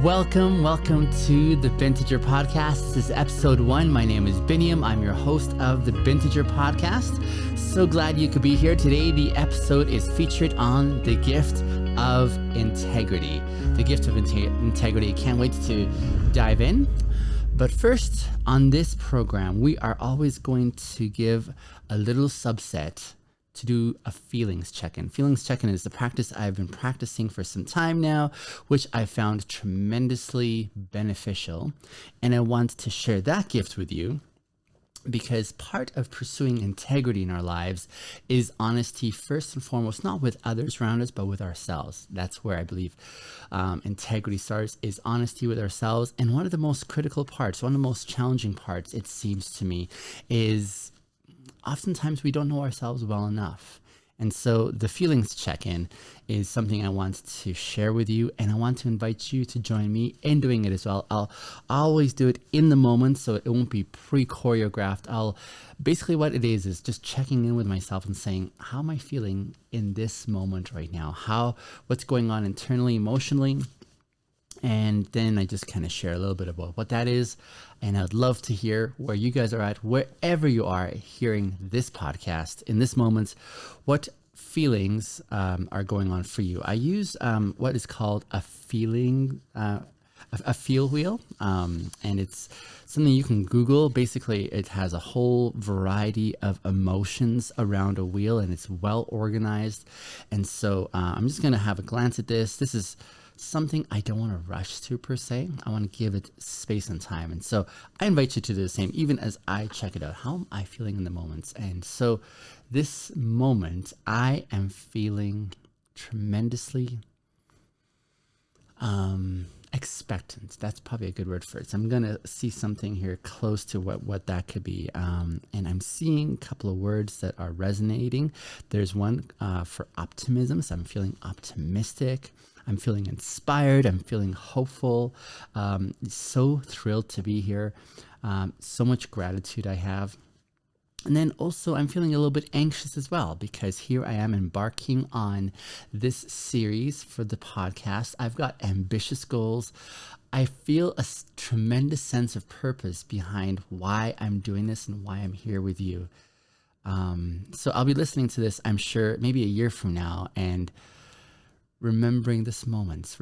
Welcome to the Binteger podcast. This is episode 1. My name is Biniam. I'm your host of the Binteger podcast. So glad you could be here. Today, the episode is featured on the gift of integrity. The gift of integrity. Can't wait to dive in. But first, on this program, we are always going to give a little subset to do a feelings check-in. Feelings check-in is the practice I've been practicing for some time now, which I found tremendously beneficial. And I want to share that gift with you because part of pursuing integrity in our lives is honesty first and foremost, not with others around us, but with ourselves. That's where I believe integrity starts, is honesty with ourselves. And one of the most critical parts, one of the most challenging parts, it seems to me, is oftentimes we don't know ourselves well enough. And so the feelings check-in is something I want to share with you, and I want to invite you to join me in doing it as well. I'll always do it in the moment, so it won't be pre-choreographed. Basically what it is just checking in with myself and saying, how am I feeling in this moment right now? What's going on internally, emotionally? And then I just kind of share a little bit about what that is. And I'd love to hear where you guys are at, wherever you are hearing this podcast in this moment, what feelings are going on for you. I use what is called a feel wheel. And it's something you can Google. Basically, it has a whole variety of emotions around a wheel, and it's well organized. And so I'm just going to have a glance at this. This is something I don't want to rush to per se. I want to give it space and time. And so I invite you to do the same, even as I check it out. How am I feeling in the moments? And so this moment, I am feeling tremendously expectant. That's probably a good word for it. So I'm going to see something here close to what that could be. And I'm seeing a couple of words that are resonating. There's one for optimism. So I'm feeling optimistic. I'm feeling inspired. I'm feeling hopeful. So thrilled to be here. So much gratitude I have. And then also I'm feeling a little bit anxious as well, because here I am embarking on this series for the podcast. I've got ambitious goals. I feel a tremendous sense of purpose behind why I'm doing this and why I'm here with you. So I'll be listening to this, I'm sure, maybe a year from now, and remembering this moment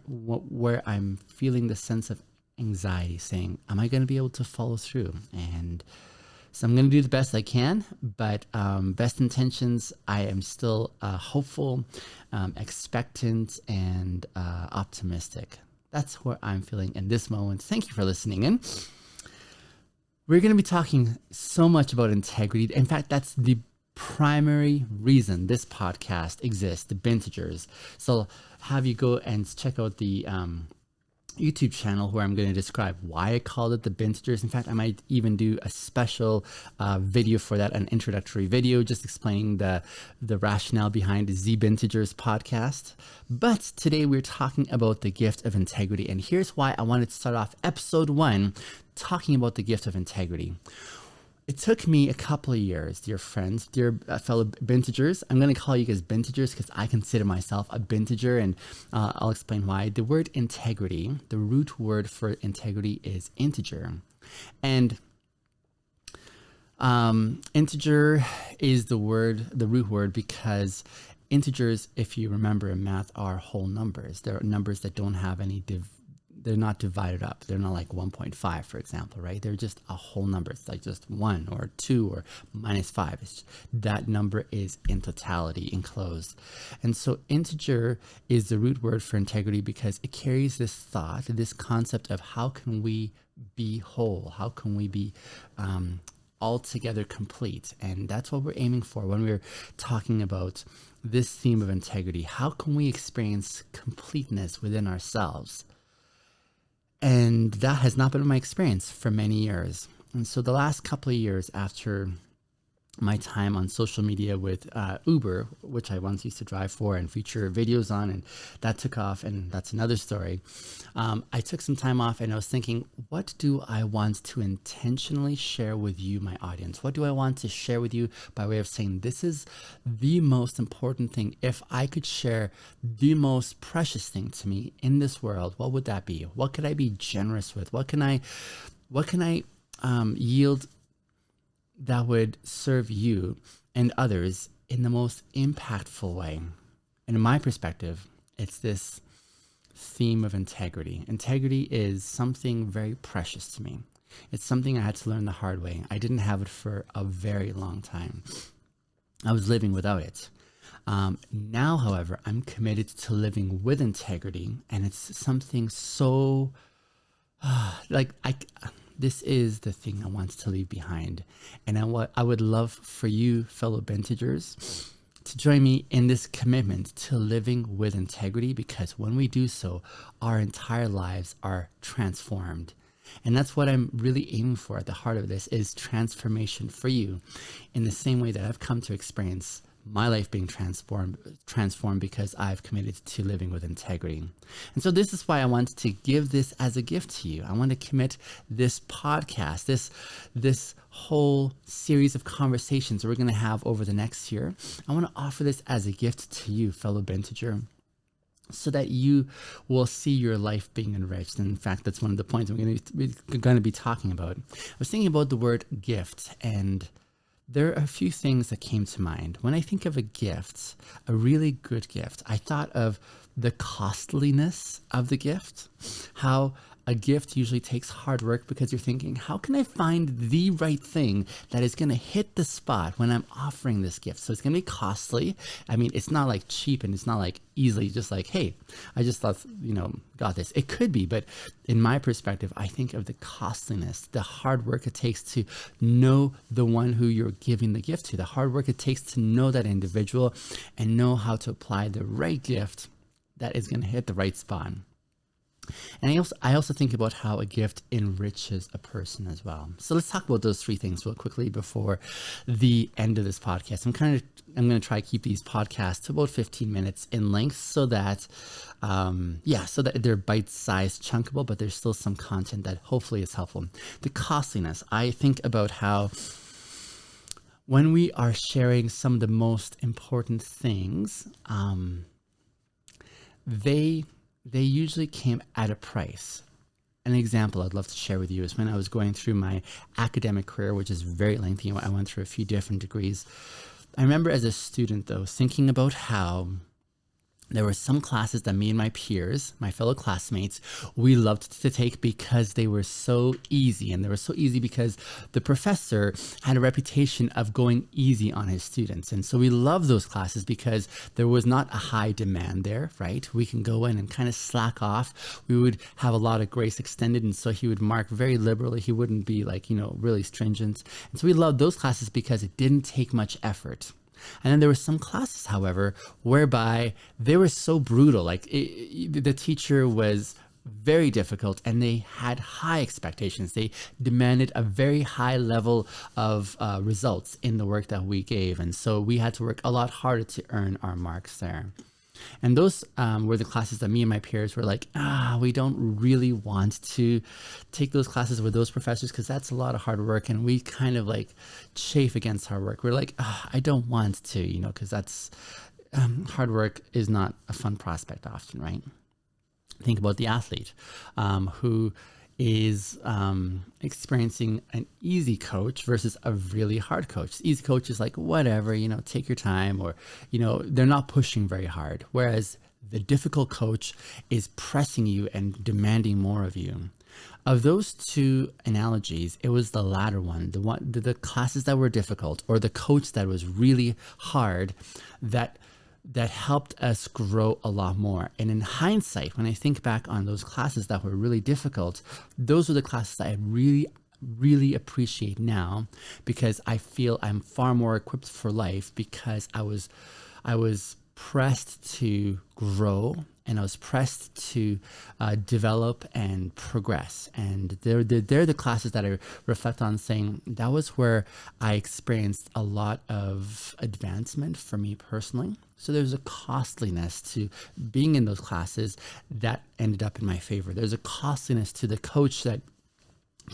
where I'm feeling the sense of anxiety, saying, am I going to be able to follow through? And so I'm going to do the best I can, but best intentions, I am still hopeful, expectant, and optimistic. That's what I'm feeling in this moment. Thank you for listening in. We're going to be talking so much about integrity. In fact, that's the primary reason this podcast exists, the Bintegers. So have you go and check out the YouTube channel where I'm going to describe why I called it the Bintegers. In fact, I might even do a special video for that, an introductory video, just explaining the rationale behind the Bintegers podcast. But today we're talking about the gift of integrity. And here's why I wanted to start off episode 1 talking about the gift of integrity. It took me a couple of years, dear friends, dear fellow Bintegers. I'm going to call you guys Bintegers because I consider myself a Binteger, and I'll explain why. The word integrity, the root word for integrity is integer. And integer is the root word, because integers, if you remember in math, are whole numbers. They're numbers that don't have any they're not divided up. They're not like 1.5, for example, right? They're just a whole number. It's like just 1 or 2 or -5. That number is in totality enclosed. And so integer is the root word for integrity because it carries this thought, this concept of how can we be whole? How can we be altogether complete? And that's what we're aiming for when we're talking about this theme of integrity. How can we experience completeness within ourselves? And that has not been my experience for many years. And so the last couple of years after my time on social media with Uber, which I once used to drive for and feature videos on, and that took off, and that's another story. I took some time off and I was thinking, what do I want to intentionally share with you, my audience? What do I want to share with you by way of saying this is the most important thing? If I could share the most precious thing to me in this world, what would that be? What could I be generous with? What can I yield that would serve you and others in the most impactful way? And in my perspective, it's this theme of integrity. Integrity is something very precious to me. It's something I had to learn the hard way. I didn't have it for a very long time. I was living without it. Now, however, I'm committed to living with integrity, and it's something so this is the thing I want to leave behind. And I would love for you, fellow Bintegers, to join me in this commitment to living with integrity, because when we do so, our entire lives are transformed. And that's what I'm really aiming for at the heart of this, is transformation for you, in the same way that I've come to experience my life being transformed because I've committed to living with integrity. And so this is why I wanted to give this as a gift to you. I want to commit this podcast, this whole series of conversations that we're going to have over the next year. I want to offer this as a gift to you, fellow Binteger, so that you will see your life being enriched. And in fact, that's one of the points we're going to be talking about. I was thinking about the word gift, and there are a few things that came to mind. When I think of a gift, a really good gift, I thought of the costliness of the gift, how a gift usually takes hard work, because you're thinking, how can I find the right thing that is going to hit the spot when I'm offering this gift? So it's going to be costly. I mean, it's not like cheap, and it's not like easily just like, hey, I just thought, got this. It could be, but in my perspective, I think of the costliness, the hard work it takes to know the one who you're giving the gift to, the hard work it takes to know that individual and know how to apply the right gift that is going to hit the right spot. And I also think about how a gift enriches a person as well. So let's talk about those three things real quickly before the end of this podcast. I'm going to try to keep these podcasts to about 15 minutes in length, so that they're bite-sized, chunkable, but there's still some content that hopefully is helpful. The costliness. I think about how when we are sharing some of the most important things, they usually came at a price. An example I'd love to share with you is when I was going through my academic career, which is very lengthy. I went through a few different degrees. I remember as a student, though, thinking about how there were some classes that me and my peers, my fellow classmates, we loved to take because they were so easy. And they were so easy because the professor had a reputation of going easy on his students. And so we loved those classes because there was not a high demand there, right? We can go in and kind of slack off. We would have a lot of grace extended. And so he would mark very liberally. He wouldn't be really stringent. And so we loved those classes because it didn't take much effort. And then there were some classes, however, whereby they were so brutal. The teacher was very difficult, and they had high expectations. They demanded a very high level of results in the work that we gave. And so we had to work a lot harder to earn our marks there. And those were the classes that me and my peers were like, we don't really want to take those classes with those professors because that's a lot of hard work. And we kind of chafe against our work. We're like, I don't want to, because that's hard work is not a fun prospect often, right? Think about the athlete who is experiencing an easy coach versus a really hard coach. The easy coach is like, whatever, take your time, or, they're not pushing very hard. Whereas the difficult coach is pressing you and demanding more of you. Of those two analogies, it was the latter one, the classes that were difficult, or the coach that was really hard, that helped us grow a lot more. And in hindsight, when I think back on those classes that were really difficult, those are the classes that I really, really appreciate now, because I feel I'm far more equipped for life because I was pressed to grow and I was pressed to develop and progress. And they're the classes that I reflect on, saying that was where I experienced a lot of advancement for me personally. So there's a costliness to being in those classes that ended up in my favor. There's a costliness to the coach that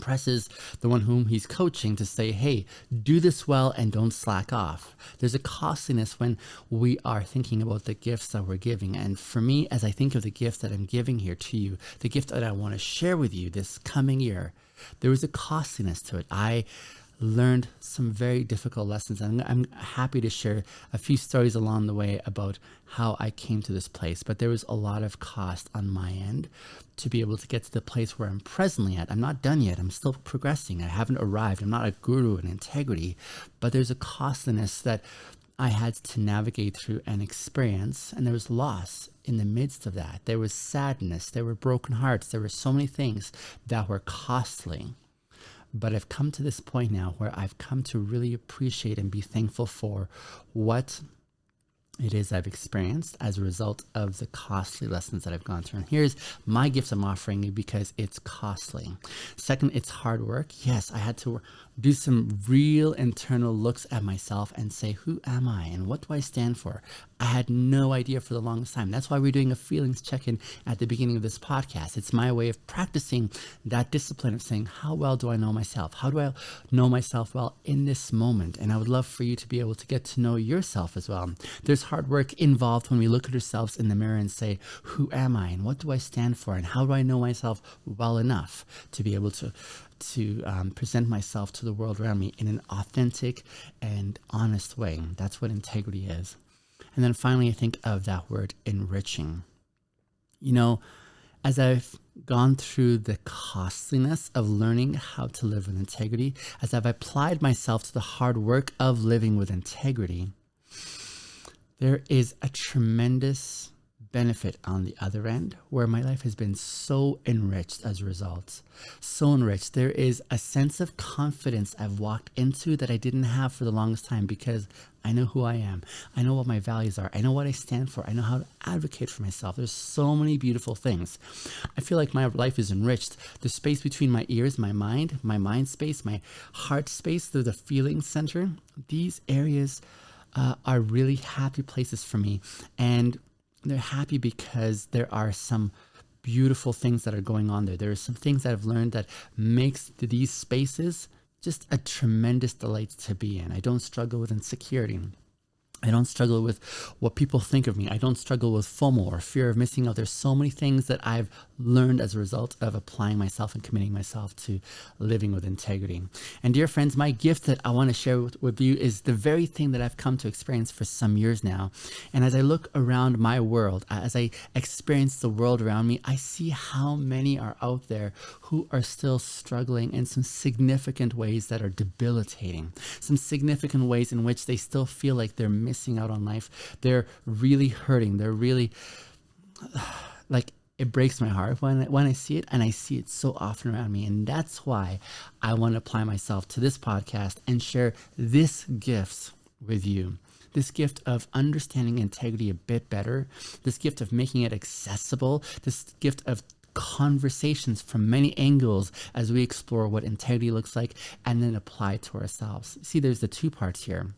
presses the one whom he's coaching to say, hey, do this well and don't slack off. There's a costliness when we are thinking about the gifts that we're giving. And for me, as I think of the gift that I'm giving here to you, the gift that I want to share with you this coming year, there was a costliness to it. I learned some very difficult lessons. And I'm happy to share a few stories along the way about how I came to this place. But there was a lot of cost on my end to be able to get to the place where I'm presently at. I'm not done yet. I'm still progressing. I haven't arrived. I'm not a guru in integrity, but there's a costliness that I had to navigate through and experience. And there was loss in the midst of that. There was sadness. There were broken hearts. There were so many things that were costly. But I've come to this point now where I've come to really appreciate and be thankful for what it is I've experienced as a result of the costly lessons that I've gone through. And here's my gift I'm offering you because it's costly. Second, it's hard work. Yes, I had to do some real internal looks at myself and say, who am I and what do I stand for? I had no idea for the longest time. That's why we're doing a feelings check-in at the beginning of this podcast. It's my way of practicing that discipline of saying, how well do I know myself? How do I know myself well in this moment? And I would love for you to be able to get to know yourself as well. There's hard work involved when we look at ourselves in the mirror and say, who am I and what do I stand for? And how do I know myself well enough to be able to present myself to the world around me in an authentic and honest way? That's what integrity is. And then finally, I think of that word enriching. You know, as I've gone through the costliness of learning how to live with integrity, as I've applied myself to the hard work of living with integrity, there is a tremendous benefit on the other end where my life has been so enriched as a result. So enriched. There is a sense of confidence I've walked into that I didn't have for the longest time because I know who I am. I know what my values are. I know what I stand for. I know how to advocate for myself. There's so many beautiful things. I feel like my life is enriched. The space between my ears, my mind space, my heart space, the feeling center, these areas are really happy places for me. And they're happy because there are some beautiful things that are going on there. There are some things that I've learned that makes these spaces just a tremendous delight to be in. I don't struggle with insecurity. I don't struggle with what people think of me. I don't struggle with FOMO or fear of missing out. There's so many things that I've learned as a result of applying myself and committing myself to living with integrity. And dear friends, my gift that I want to share with you is the very thing that I've come to experience for some years now. And as I look around my world, as I experience the world around me, I see how many are out there who are still struggling in some significant ways that are debilitating, some significant ways in which they still feel like they're missing out on life. They're really hurting. They're really like, it breaks my heart when I see it, and I see it so often around me. And that's why I want to apply myself to this podcast and share this gift with you. This gift of understanding integrity a bit better, this gift of making it accessible, this gift of conversations from many angles as we explore what integrity looks like and then apply it to ourselves. See, there's the two parts here.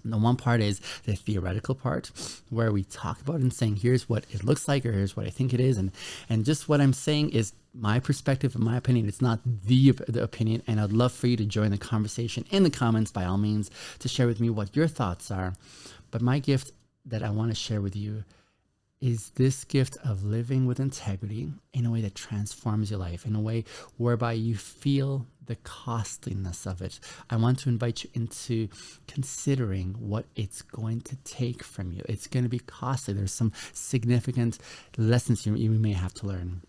The one part is the theoretical part where we talk about it and saying, here's what it looks like, or here's what I think it is. And just what I'm saying is my perspective and my opinion. It's not the opinion. And I'd love for you to join the conversation in the comments, by all means, to share with me what your thoughts are. But my gift that I want to share with you is this gift of living with integrity in a way that transforms your life, in a way whereby you feel the costliness of it. I want to invite you into considering what it's going to take from you. It's going to be costly. There's some significant lessons you may have to learn.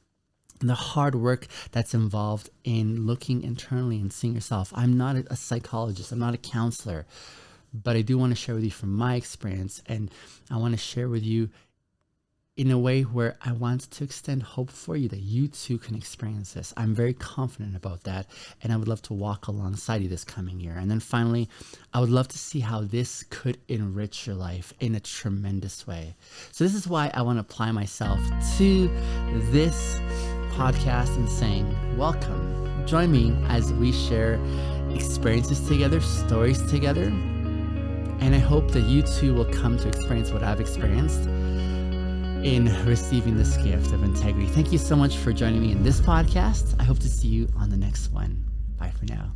And the hard work that's involved in looking internally and seeing yourself. I'm not a psychologist. I'm not a counselor, but I do want to share with you from my experience, and I want to share with you in a way where I want to extend hope for you that you too can experience this. I'm very confident about that, and I would love to walk alongside you this coming year. And then finally, I would love to see how this could enrich your life in a tremendous way. So this is why I want to apply myself to this podcast and saying, welcome. Join me as we share experiences together, stories together, and I hope that you too will come to experience what I've experienced in receiving this gift of integrity. Thank you so much for joining me in this podcast. I hope to see you on the next one. Bye for now.